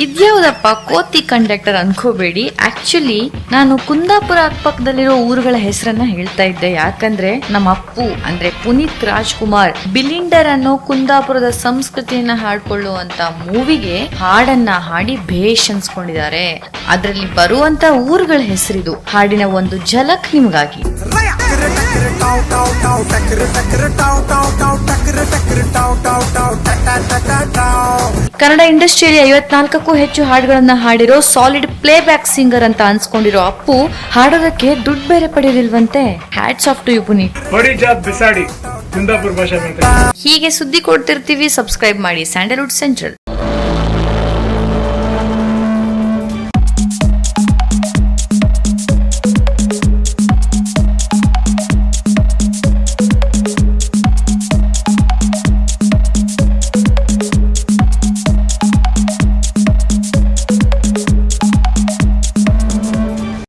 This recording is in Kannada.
ಇದ್ಯಾವುದಪ್ಪ ಕೋತಿ ಕಂಡಕ್ಟರ್ ಅನ್ಕೋಬೇಡಿ. ಆಕ್ಚುಲಿ ನಾನು ಕುಂದಾಪುರ ಅಕ್ಕಪಕ್ಕದಲ್ಲಿರೋ ಊರುಗಳ ಹೆಸರನ್ನ ಹೇಳ್ತಾ ಇದ್ದೆ. ಯಾಕಂದ್ರೆ ನಮ್ಮ ಅಪ್ಪು ಅಂದ್ರೆ ಪುನೀತ್ ರಾಜ್ಕುಮಾರ್ ಬಿಲಿಂಡರ್ ಅನ್ನೋ ಕುಂದಾಪುರದ ಸಂಸ್ಕೃತಿಯನ್ನ ಹಾಡ್ಕೊಳ್ಳುವಂತ ಮೂವಿಗೆ ಹಾಡನ್ನ ಹಾಡಿ ಭೇಷ್ ಅನ್ಸ್ಕೊಂಡಿದ್ದಾರೆ. ಅದ್ರಲ್ಲಿ ಬರುವಂತ ಊರುಗಳ ಹೆಸರಿದು. ಹಾಡಿನ ಒಂದು ಝಲಕ್ ನಿಮ್ಗಾಗಿ. ಕನ್ನಡ ಇಂಡಸ್ಟ್ರಿಯಲ್ಲಿ 54ಕ್ಕೂ ಹೆಚ್ಚು ಹಾಡುಗಳನ್ನ ಹಾಡಿರೋ ಸಾಲಿಡ್ ಪ್ಲೇ ಬ್ಯಾಕ್ ಸಿಂಗರ್ ಅಂತ ಅನ್ಸ್ಕೊಂಡಿರೋ ಅಪ್ಪು ಹಾಡೋದಕ್ಕೆ ದುಡ್ಡು ಬೇರೆ ಪಡೆಯೋದಿಲ್ವಂತೆ. Hats off to you Puneeth. Kundapura ಭಾಷೆ ಹೀಗೆ ಸುದ್ದಿ ಕೊಡ್ತಿರ್ತೀವಿ. ಸಬ್ಸ್ಕ್ರೈಬ್ ಮಾಡಿ ಸ್ಯಾಂಡಲ್ವುಡ್ ಸೆಂಟ್ರಲ್.